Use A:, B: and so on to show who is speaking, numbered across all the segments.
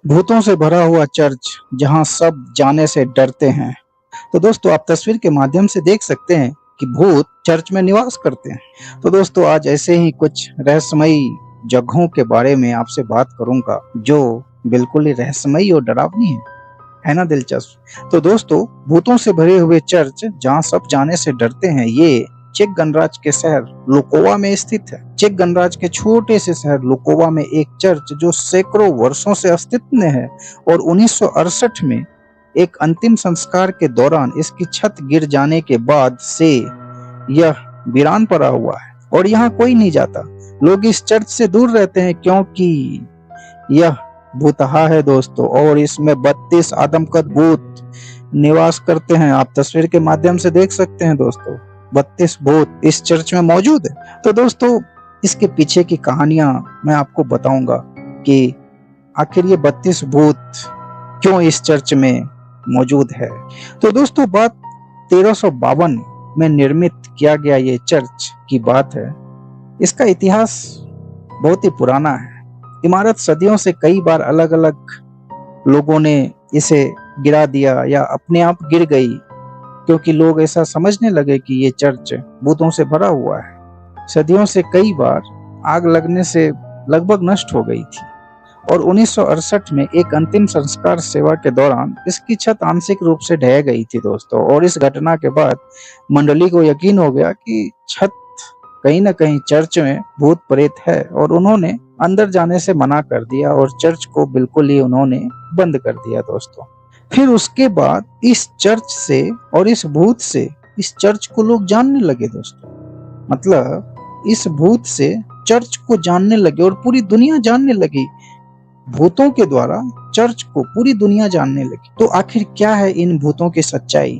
A: भूतों से भरा हुआ चर्च जहां सब जाने से डरते हैं। तो दोस्तों आप तस्वीर के माध्यम से देख सकते हैं कि भूत चर्च में निवास करते हैं। तो दोस्तों आज ऐसे ही कुछ रहस्यमयी जगहों के बारे में आपसे बात करूंगा जो बिल्कुल ही रहस्यमयी और डरावनी है ना दिलचस्प। तो दोस्तों भूतों से भरे हुए चर्च जहां सब जाने से डरते हैं ये चेक गणराज्य के शहर लुकोवा में स्थित है। चेक गणराज्य के छोटे से शहर लुकोवा में एक चर्च जो सैकड़ों वर्षों से अस्तित्व में है और 1968 में एक अंतिम संस्कार के दौरान इसकी छत गिर जाने के बाद से यह वीरान पड़ा हुआ है और यहाँ कोई नहीं जाता। लोग इस चर्च से दूर रहते हैं क्योंकि यह भूतहा है दोस्तों और इसमें 32 आदमकद भूत निवास करते हैं। आप तस्वीर के माध्यम से देख सकते हैं दोस्तों 32 भूत इस चर्च में मौजूद है। तो दोस्तों इसके पीछे की कहानियां मैं आपको बताऊंगा कि आखिर ये 32 भूत क्यों इस चर्च में मौजूद है। तो दोस्तों बात 1352 में निर्मित किया गया ये चर्च की बात है। इसका इतिहास बहुत ही पुराना है। इमारत सदियों से कई बार अलग अलग लोगों ने इसे गिरा दिया या अपने आप गिर गई क्योंकि लोग ऐसा समझने लगे कि ये चर्च भूतों से भरा हुआ है। सदियों से कई बार आग लगने से लगभग नष्ट हो गई थी और 1968 में एक अंतिम संस्कार सेवा के दौरान इसकी छत आंशिक रूप से ढह गई थी दोस्तों। और इस घटना के बाद मंडली को यकीन हो गया कि छत कहीं ना कहीं चर्च में भूत प्रेत है और उन्होंने अंदर जाने से मना कर दिया और चर्च को बिल्कुल ही उन्होंने बंद कर दिया दोस्तों। फिर उसके बाद इस चर्च से और इस भूत से इस चर्च को लोग जानने लगे दोस्तों। मतलब इस भूत से चर्च को जानने लगे और पूरी दुनिया जानने लगी। भूतों के द्वारा चर्च को पूरी दुनिया जानने लगी। तो आखिर क्या है इन भूतों की सच्चाई,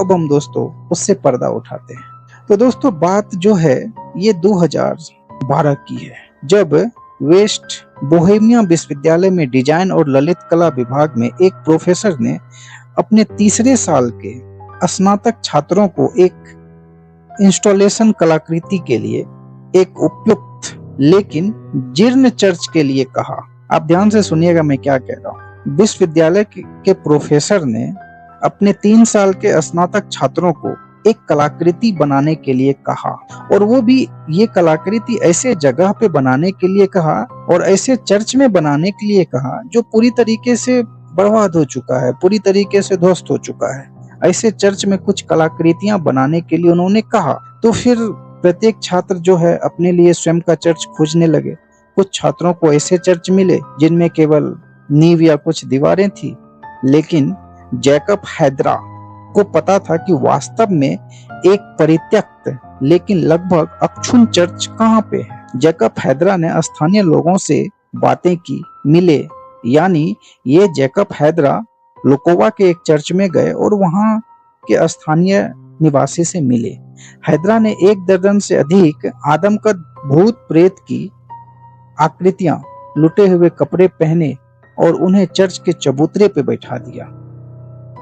A: अब हम दोस्तों उससे पर्दा उठाते हैं। तो दोस्तों बात जो है ये 2012 की है जब वेस्ट बोहेमिया विश्वविद्यालय में डिजाइन और ललित कला विभाग में एक प्रोफेसर ने अपने तीसरे साल के स्नातक छात्रों को एक इंस्टॉलेशन कलाकृति के लिए एक उपयुक्त लेकिन जीर्ण चर्च के लिए कहा। आप ध्यान से सुनिएगा मैं क्या कह रहा हूँ। विश्वविद्यालय के प्रोफेसर ने अपने 3 साल के स्नातक छात्रों को एक कलाकृति बनाने के लिए कहा और वो भी ये कलाकृति ऐसे जगह पे बनाने के लिए कहा और ऐसे चर्च में बनाने के लिए कहा जो पूरी तरीके से बर्बाद हो चुका है, पूरी तरीके से ध्वस्त हो चुका है। ऐसे चर्च में कुछ कलाकृतियां बनाने के लिए उन्होंने कहा। तो फिर प्रत्येक छात्र जो है अपने लिए स्वयं का चर्च खोजने लगे। कुछ छात्रों को ऐसे चर्च मिले जिनमें केवल नींव या कुछ दीवारें थी, लेकिन जैकब हैदरा को पता था कि वास्तव में एक परित्यक्त लेकिन लगभग अक्षुण्ण चर्च कहाँ पे है। जैकब हैदरा ने स्थानीय लोगों से बातें की, मिले, यानी ये जैकब हैदरा लुकोवा के एक चर्च में गए और वहां के स्थानीय निवासी से मिले। हैदरा ने 1 दर्जन से अधिक आदमकद भूत प्रेत की आकृतियां लुटे हुए कपड़े पहने और उन्हें चर्च के चबूतरे पे बैठा दिया।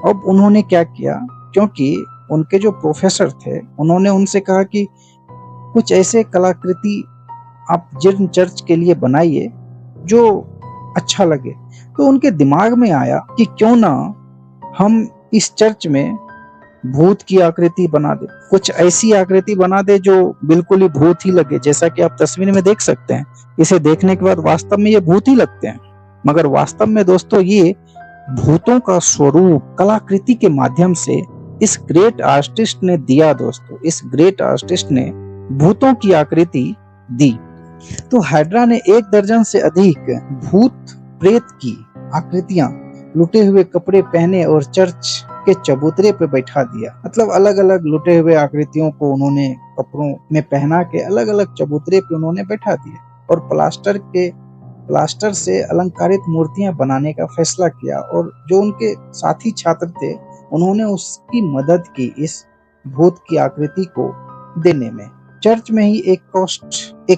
A: अब उन्होंने क्या किया, क्योंकि उनके जो प्रोफेसर थे उन्होंने उनसे कहा कि कुछ ऐसे कलाकृति आप जीर्ण चर्च के लिए बनाइए जो अच्छा लगे। तो उनके दिमाग में आया कि क्यों ना हम इस चर्च में भूत की आकृति बना दे, कुछ ऐसी आकृति बना दे जो बिल्कुल ही भूत ही लगे। जैसा कि आप तस्वीर में देख सकते हैं, इसे देखने के बाद वास्तव में ये भूत ही लगते हैं, मगर वास्तव में दोस्तों ये भूतों का स्वरूप कलाकृति के माध्यम से इस ग्रेट आर्टिस्ट ने दिया दोस्तों। इस ग्रेट आर्टिस्ट ने भूतों की आकृति दी। तो हैदरा ने 1 दर्जन से अधिक भूत प्रेत की आकृतियां लुटे हुए कपड़े पहने और चर्च के चबूतरे पे बैठा दिया। मतलब अलग अलग लुटे हुए आकृतियों को उन्होंने कपड़ों में पहना के अलग अलग चबूतरे पे उन्होंने बैठा दिया और प्लास्टर से अलंकारित मूर्तियां बनाने का फैसला किया। और जो उनके साथी छात्र थे उन्होंने उसकी मदद की इस भूत की आकृति को देने में। चर्च में ही एक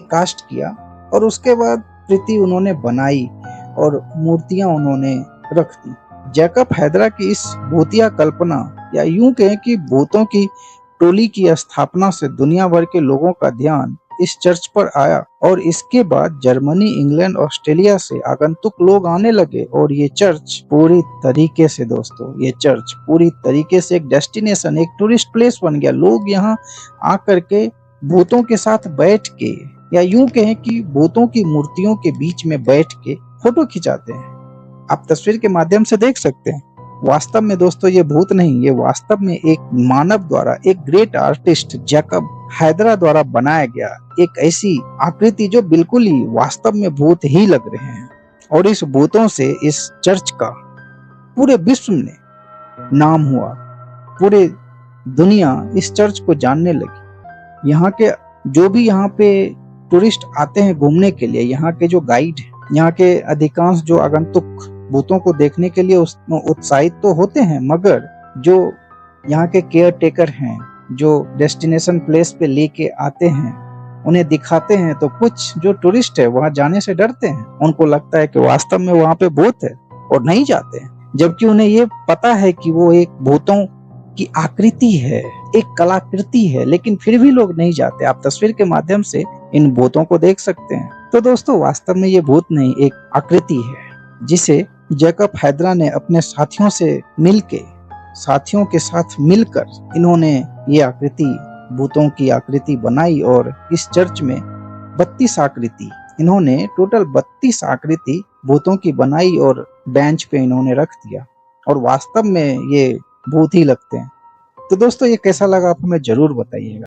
A: कास्ट किया और उसके बाद कृति उन्होंने बनाई और मूर्तियां उन्होंने रख दी। जैकब हैदरा की इस भूतिया कल्पना या यूं कहें कि भूतों की टोली की स्थापना से दुनिया भर के लोगों का ध्यान इस चर्च पर आया और इसके बाद जर्मनी, इंग्लैंड, ऑस्ट्रेलिया से आगंतुक लोग आने लगे और ये चर्च पूरी तरीके से दोस्तों, ये चर्च पूरी तरीके से एक डेस्टिनेशन, एक टूरिस्ट प्लेस बन गया। लोग यहाँ आकर के भूतों के साथ बैठ के, या यूं कहें कि भूतों की मूर्तियों के बीच में बैठ के फोटो खिंचाते हैं। आप तस्वीर के माध्यम से देख सकते हैं। वास्तव में दोस्तों ये भूत नहीं, ये वास्तव में एक मानव द्वारा, एक ग्रेट आर्टिस्ट जैकब हैदरा द्वारा बनाया गया एक ऐसी आकृति जो बिल्कुल ही वास्तव में भूत ही लग रहे हैं। और इस भूतों से इस चर्च का पूरे विश्व में नाम हुआ, पूरे दुनिया इस चर्च को जानने लगी। यहाँ के जो भी यहाँ पे टूरिस्ट आते हैं घूमने के लिए, यहाँ के जो गाइड हैं, यहाँ के अधिकांश जो आगंतुक भूतों को देखने के लिए उत्साहित तो होते हैं, मगर जो यहाँ के केयर टेकर हैं, जो डेस्टिनेशन प्लेस पे लेके आते हैं, उन्हें दिखाते हैं, तो कुछ जो टूरिस्ट है वहां जाने से डरते हैं। उनको लगता है कि वास्तव में वहां पे भूत है और नहीं जाते हैं, जबकि उन्हें ये पता है कि वो एक भूतों की आकृति है, एक कलाकृति है, लेकिन फिर भी लोग नहीं जाते। आप तस्वीर के माध्यम से इन भूतों को देख सकते हैं। तो दोस्तों वास्तव में ये भूत नहीं, एक आकृति है जिसे जैकब हैदरा ने अपने साथियों के साथ मिलकर इन्होंने ये आकृति, भूतों की आकृति बनाई। और इस चर्च में 32 आकृति, इन्होंने टोटल 32 आकृति भूतों की बनाई और बेंच पे इन्होंने रख दिया, और वास्तव में ये भूत ही लगते हैं। तो दोस्तों ये कैसा लगा आप हमें जरूर बताइएगा।